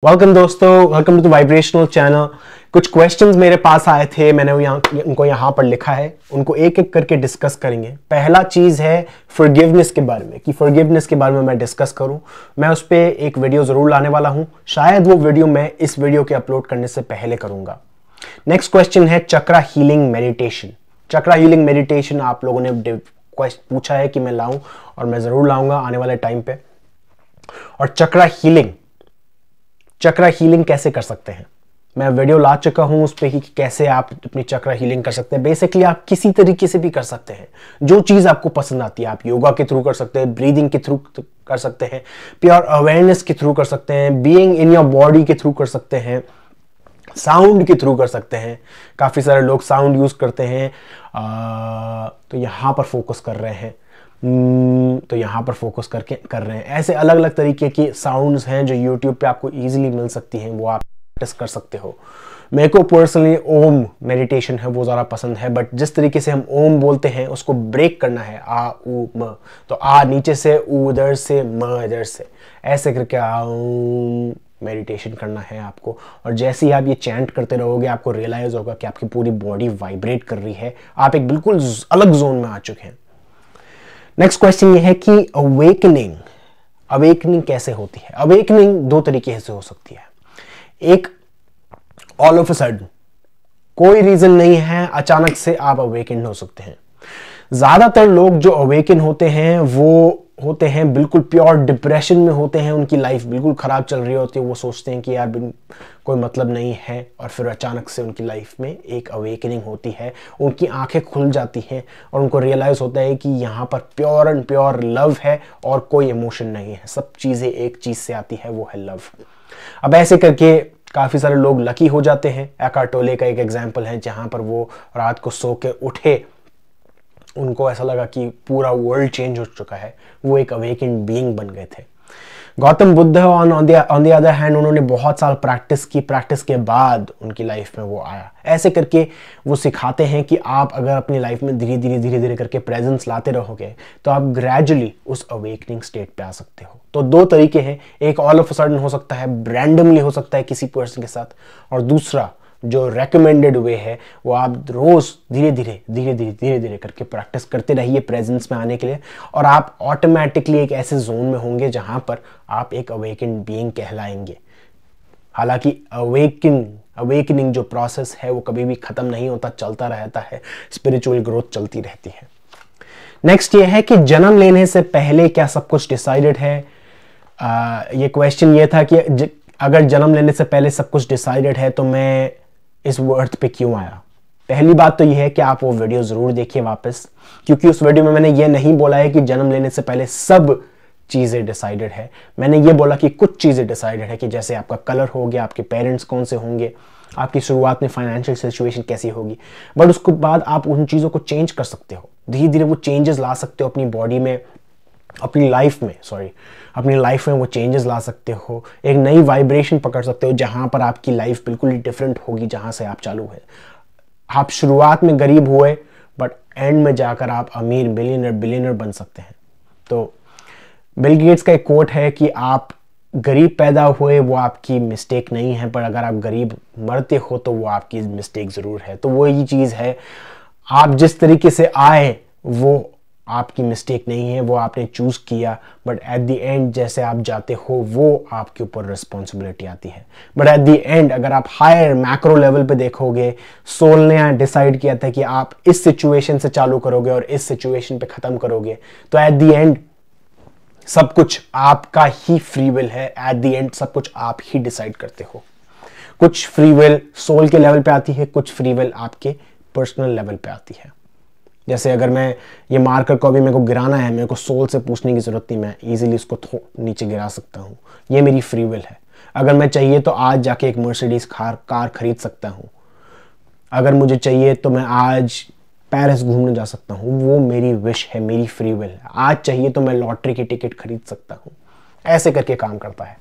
Welcome दोस्तों, welcome to the vibrational channel. कुछ questions मेरे पास आए थे, मैंने उनको यहाँ पर लिखा है, उनको एक एक करके डिस्कस करेंगे। पहला चीज़ है फॉरगिवनेस के बारे में, कि फॉरगिवनेस के बारे में मैं डिस्कस करूँ। मैं उस पर एक वीडियो ज़रूर लाने वाला हूँ, शायद वो वीडियो मैं इस वीडियो के अपलोड करने से पहले करूँगा। नेक्स्ट क्वेश्चन है चक्रा हीलिंग मेडिटेशन। चक्रा हीलिंग मेडिटेशन आप लोगों ने पूछा है कि मैं लाऊं, और मैं ज़रूर लाऊंगा आने वाले टाइम पे। और चक्रा हीलिंग कैसे कर सकते हैं, मैं वीडियो ला चुका हूं उस पे ही कि कैसे आप अपनी चक्रा हीलिंग कर सकते हैं। बेसिकली आप किसी तरीके से भी कर सकते हैं, जो चीज आपको पसंद आती है। आप योगा के थ्रू कर सकते हैं, ब्रीदिंग के थ्रू कर सकते हैं, प्योर अवेयरनेस के थ्रू कर सकते हैं, बीइंग इन योर बॉडी के थ्रू कर सकते हैं, साउंड के थ्रू कर सकते हैं। काफी सारे लोग साउंड यूज करते हैं, तो यहां पर फोकस कर रहे हैं, तो यहाँ पर फोकस करके कर रहे हैं। ऐसे अलग अलग तरीके की साउंड्स हैं जो YouTube पे आपको इजीली मिल सकती हैं, वो आप प्रैक्टिस कर सकते हो। मेरे को पर्सनली ओम मेडिटेशन है वो ज़्यादा पसंद है, बट जिस तरीके से हम ओम बोलते हैं उसको ब्रेक करना है, आ उ म, तो आ नीचे से, उ इधर से, म इधर से, ऐसे करके मेडिटेशन करना है आपको। और जैसे ही आप ये चैंट करते रहोगे आपको रियलाइज होगा कि आपकी पूरी बॉडी वाइब्रेट कर रही है, आप एक बिल्कुल अलग जोन में आ चुके हैं। नेक्स्ट क्वेश्चन ये है कि अवेकनिंग कैसे होती है। अवेकनिंग दो तरीके से हो सकती है। एक, ऑल ऑफ अ सडन, कोई रीजन नहीं है, अचानक से आप अवेकन हो सकते हैं। ज्यादातर लोग जो अवेकन होते हैं वो होते हैं बिल्कुल प्योर डिप्रेशन में होते हैं, उनकी लाइफ बिल्कुल खराब चल रही होती है, वो सोचते हैं कि यार कोई मतलब नहीं है, और फिर अचानक से उनकी लाइफ में एक अवेकनिंग होती है, उनकी आंखें खुल जाती हैं और उनको रियलाइज होता है कि यहाँ पर प्योर एंड प्योर लव है और कोई इमोशन नहीं है, सब चीजें एक चीज से आती है, वो है लव। अब ऐसे करके काफी सारे लोग लकी हो जाते हैं। एकार्ट टोले का एक एग्जाम्पल है जहां पर वो रात को सो के उठे, उनको ऐसा लगा कि पूरा वर्ल्ड चेंज हो चुका है, वो एक अवेकन्ड बीइंग बन गए थे। Gautam Buddha on the other hand, उन्होंने बहुत साल प्रैक्टिस की, प्रैक्टिस के बाद उनकी लाइफ में वो आया। ऐसे करके वो सिखाते हैं कि आप अगर अपनी लाइफ में धीरे धीरे करके प्रेजेंस लाते रहोगे तो आप ग्रेजुअली उस अवेकनिंग स्टेट पे आ सकते हो। तो दो तरीके हैं, एक ऑल ऑफ अ सडन हो सकता है, रैंडमली हो सकता है किसी पर्सन के साथ, और दूसरा जो रेकमेंडेड वे है वो आप रोज धीरे धीरे करके प्रैक्टिस करते रहिए प्रेजेंस में आने के लिए, और आप ऑटोमेटिकली एक ऐसे जोन में होंगे जहां पर आप एक अवेकन्ड बीइंग कहलाएंगे। हालांकि अवेकनिंग जो प्रोसेस है वो कभी भी खत्म नहीं होता, चलता रहता है, स्पिरिचुअल ग्रोथ चलती रहती है। नेक्स्ट ये है कि जन्म लेने से पहले क्या सब कुछ डिसाइडेड है। ये क्वेश्चन ये था कि अगर जन्म लेने से पहले सब कुछ डिसाइडेड है तो मैं इस अर्थ पे क्यों आया। पहली बात तो यह है कि आप वो वीडियो जरूर देखिए वापस, क्योंकि उस वीडियो में मैंने ये नहीं बोला है कि जन्म लेने से पहले सब चीजें डिसाइडेड है। मैंने ये बोला कि कुछ चीजें डिसाइडेड है, कि जैसे आपका कलर हो गया, आपके पेरेंट्स कौन से होंगे, आपकी शुरुआत में फाइनेंशियल सिचुएशन कैसी होगी, बट उसके बाद आप उन चीजों को चेंज कर सकते हो, धीरे धीरे वो चेंजेस ला सकते हो अपनी बॉडी में, अपनी लाइफ में वो चेंजेस ला सकते हो, एक नई वाइब्रेशन पकड़ सकते हो जहां पर आपकी लाइफ बिल्कुल ही डिफरेंट होगी जहां से आप चालू है। आप शुरुआत में गरीब हुए, बट एंड में जाकर आप अमीर, बिलियनर बन सकते हैं। तो बिल गेट्स का एक कोट है कि आप गरीब पैदा हुए वो आपकी मिस्टेक नहीं है, पर अगर आप गरीब मरते हो तो वो आपकी मिस्टेक जरूर है। तो वो ये चीज है, आप जिस तरीके से आए वो आपकी मिस्टेक नहीं है, वो आपने चूज किया, बट एट द एंड जैसे आप जाते हो वो आपके ऊपर रिस्पॉन्सिबिलिटी आती है। बट एट द एंड अगर आप हायर मैक्रो लेवल पे देखोगे, सोल ने डिसाइड किया था कि आप इस सिचुएशन से चालू करोगे और इस सिचुएशन पे खत्म करोगे, तो एट द एंड सब कुछ आपका ही फ्री विल है। एट द एंड सब कुछ आप ही डिसाइड करते हो। कुछ फ्री विल सोल के लेवल पे आती है, कुछ फ्री विल आपके पर्सनल लेवल पे आती है। जैसे अगर मैं ये मार्कर को अभी मेरे को गिराना है, मेरे को सोल से पूछने की जरूरत नहीं, मैं इजीली इसको नीचे गिरा सकता हूँ, ये मेरी फ्री विल है। अगर मैं चाहिए तो आज जाके एक मर्सिडीज कार खरीद सकता हूँ, अगर मुझे चाहिए तो मैं आज पेरिस घूमने जा सकता हूँ, वो मेरी विश है, मेरी फ्री विल है। आज चाहिए तो मैं लॉटरी की टिकट खरीद सकता हूँ। ऐसे करके काम करता है।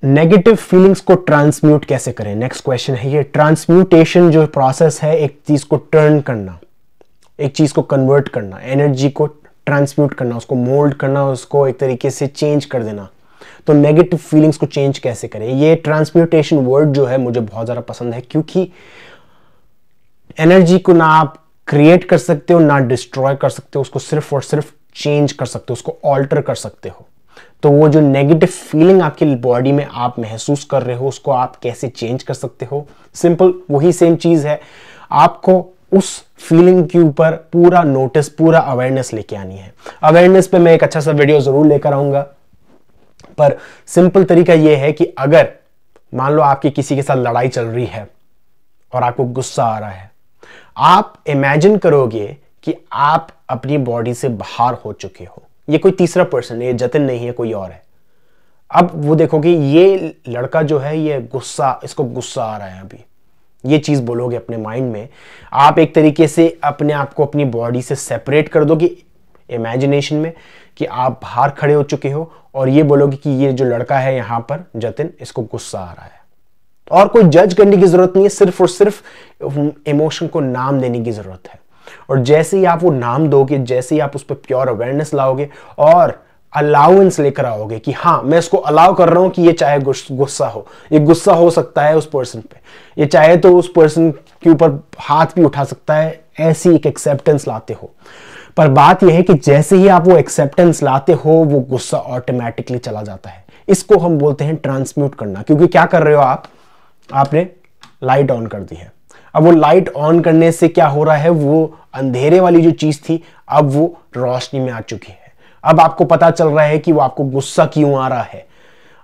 नेगेटिव फीलिंग्स को ट्रांसम्यूट कैसे करें, नेक्स्ट क्वेश्चन है ये। ट्रांसम्यूटेशन जो प्रोसेस है, एक चीज को टर्न करना, एक चीज को कन्वर्ट करना, एनर्जी को ट्रांसम्यूट करना, उसको मोल्ड करना, उसको एक तरीके से चेंज कर देना, तो नेगेटिव फीलिंग्स को चेंज कैसे करें। ये ट्रांसम्यूटेशन वर्ड जो है मुझे बहुत ज़्यादा पसंद है, क्योंकि एनर्जी को ना आप क्रिएट कर सकते हो ना डिस्ट्रॉय कर सकते हो, उसको सिर्फ और सिर्फ चेंज कर सकते हो, उसको ऑल्टर कर सकते हो। तो वो जो नेगेटिव फीलिंग आपकी बॉडी में आप महसूस कर रहे हो उसको आप कैसे चेंज कर सकते हो। सिंपल वही सेम चीज है, आपको उस फीलिंग के ऊपर पूरा नोटिस, पूरा अवेयरनेस लेके आनी है। अवेयरनेस पे मैं एक अच्छा सा वीडियो जरूर लेकर आऊंगा, पर सिंपल तरीका यह है कि अगर मान लो आपकी किसी के साथ लड़ाई चल रही है और आपको गुस्सा आ रहा है, आप इमेजिन करोगे कि आप अपनी बॉडी से बाहर हो चुके हो। ये कोई तीसरा पर्सन है, ये जतिन नहीं है, कोई और है। अब वो देखोगे ये लड़का जो है ये गुस्सा, इसको गुस्सा आ रहा है अभी, ये चीज बोलोगे अपने माइंड में। आप एक तरीके से अपने आप को अपनी बॉडी से सेपरेट कर दोगे इमेजिनेशन में कि आप बाहर खड़े हो चुके हो, और ये बोलोगे कि ये जो लड़का है यहां पर जतिन, इसको गुस्सा आ रहा है। और कोई जज करने की जरूरत नहीं है, सिर्फ और सिर्फ इमोशन को नाम देने की जरूरत है। और जैसे ही आप वो नाम दोगे, जैसे ही आप उस पर प्योर अवेयरनेस लाओगे और अलाउंस लेकर आओगे कि हाँ मैं इसको अलाउ कर रहा हूं कि ये चाहे गुस्सा हो, ये गुस्सा हो सकता है उस पर्सन पे, ये चाहे तो उस पर्सन के ऊपर हाथ भी उठा सकता है, ऐसी एक एक्सेप्टेंस लाते हो। पर बात यह है कि जैसे ही आप वो एक्सेप्टेंस लाते हो वो गुस्सा ऑटोमेटिकली चला जाता है। इसको हम बोलते हैं ट्रांसम्यूट करना। क्योंकि क्या कर रहे हो आपने लाइट ऑन कर दी है। अब वो लाइट ऑन करने से क्या हो रहा है, वो अंधेरे वाली जो चीज थी अब वो रोशनी में आ चुकी है। अब आपको पता चल रहा है कि वो आपको गुस्सा क्यों आ रहा है,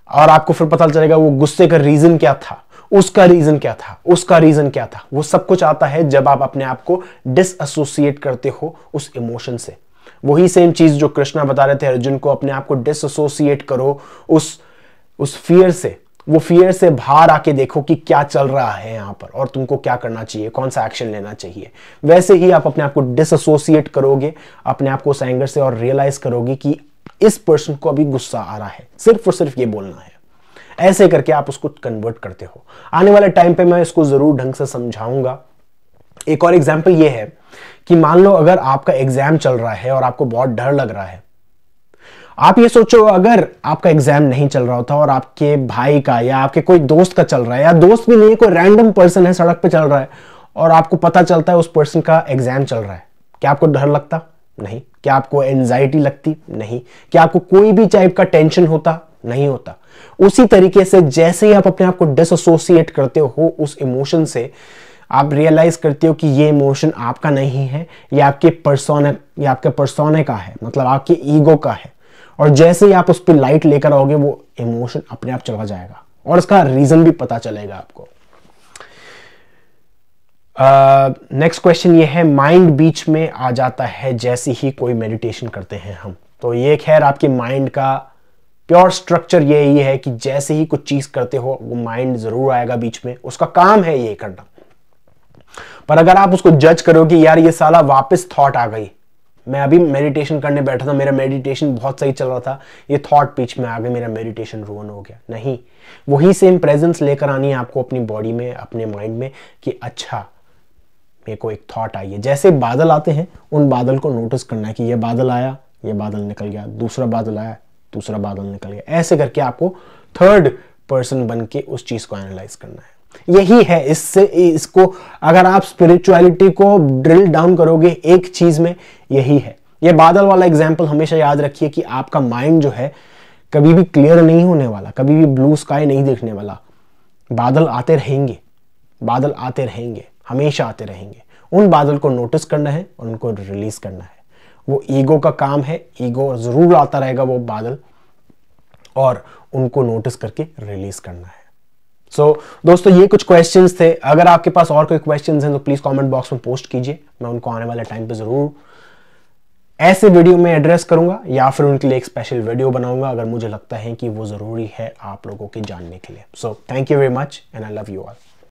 और आपको फिर पता चलेगा वो गुस्से का रीजन क्या था, उसका रीजन क्या था, उसका रीजन क्या था। वो सब कुछ आता है जब आप अपने आप को डिसएसोसिएट करते हो उस इमोशन से। वही सेम चीज जो कृष्णा बता रहे थे अर्जुन को, अपने आप को डिसएसोसिएट करो उस फियर से। वो फियर से बाहर आके देखो कि क्या चल रहा है यहाँ पर और तुमको क्या करना चाहिए, कौन सा एक्शन लेना चाहिए। वैसे ही आप अपने आप को डिसएसोसिएट करोगे अपने आप को उस एंगर से, और रियलाइज करोगे कि इस पर्सन को अभी गुस्सा आ रहा है, सिर्फ और सिर्फ ये बोलना है। ऐसे करके आप उसको कन्वर्ट करते हो। आने वाले टाइम पे मैं इसको जरूर ढंग से समझाऊंगा। एक और एग्जाम्पल ये है कि मान लो अगर आपका एग्जाम चल रहा है और आपको बहुत डर लग रहा है। आप ये सोचो अगर आपका एग्जाम नहीं चल रहा होता और आपके भाई का या आपके कोई दोस्त का चल रहा है, या दोस्त भी नहीं, कोई रैंडम पर्सन है सड़क पे चल रहा है और आपको पता चलता है उस पर्सन का एग्जाम चल रहा है, क्या आपको डर लगता? नहीं। क्या आपको एंजाइटी लगती? नहीं। क्या आपको कोई भी टाइप का टेंशन होता? नहीं होता। उसी तरीके से जैसे ही आप अपने आप को डिसएसोसिएट करते हो उस इमोशन से, आप रियलाइज करते हो कि ये इमोशन आपका नहीं है, ये आपके पर्सोने का है, मतलब आपके ईगो का है। और जैसे ही आप उस पर लाइट लेकर आओगे वो इमोशन अपने आप चला जाएगा और इसका रीजन भी पता चलेगा आपको। नेक्स्ट क्वेश्चन ये है, माइंड बीच में आ जाता है जैसे ही कोई मेडिटेशन करते हैं हम। तो ये खैर आपके माइंड का प्योर स्ट्रक्चर यही है कि जैसे ही कुछ चीज करते हो वो माइंड जरूर आएगा बीच में, उसका काम है ये करना। पर अगर आप उसको जज करोगे यार ये साला वापस थॉट आ गई, मैं अभी मेडिटेशन करने बैठा था, मेरा मेडिटेशन बहुत सही चल रहा था, ये थॉट बीच में आ गए, मेरा मेडिटेशन रुइन हो गया। नहीं, वही सेम प्रेजेंस लेकर आनी है आपको अपनी बॉडी में, अपने माइंड में कि अच्छा मेरे को एक थॉट आई है। जैसे बादल आते हैं उन बादल को नोटिस करना है कि ये बादल आया, ये बादल निकल गया, दूसरा बादल आया, दूसरा बादल निकल गया। ऐसे करके आपको थर्ड पर्सन बन के उस चीज को एनालाइज करना है। यही है, इसको अगर आप स्पिरिचुअलिटी को ड्रिल डाउन करोगे एक चीज में, यही है। ये बादल वाला एग्जांपल हमेशा याद रखिए कि आपका माइंड जो है कभी भी क्लियर नहीं होने वाला, कभी भी ब्लू स्काई नहीं देखने वाला। बादल आते रहेंगे, बादल आते रहेंगे, हमेशा आते रहेंगे। उन बादल को नोटिस करना है और उनको रिलीज करना है। वो ईगो का काम है, ईगो जरूर आता रहेगा वो बादल, और उनको नोटिस करके रिलीज करना है। दोस्तों ये कुछ क्वेश्चंस थे। अगर आपके पास और कोई क्वेश्चंस हैं तो प्लीज कमेंट बॉक्स में पोस्ट कीजिए, मैं उनको आने वाले टाइम पे जरूर ऐसे वीडियो में एड्रेस करूंगा या फिर उनके लिए एक स्पेशल वीडियो बनाऊंगा अगर मुझे लगता है कि वो जरूरी है आप लोगों के जानने के लिए। So thank you very much and I love you all.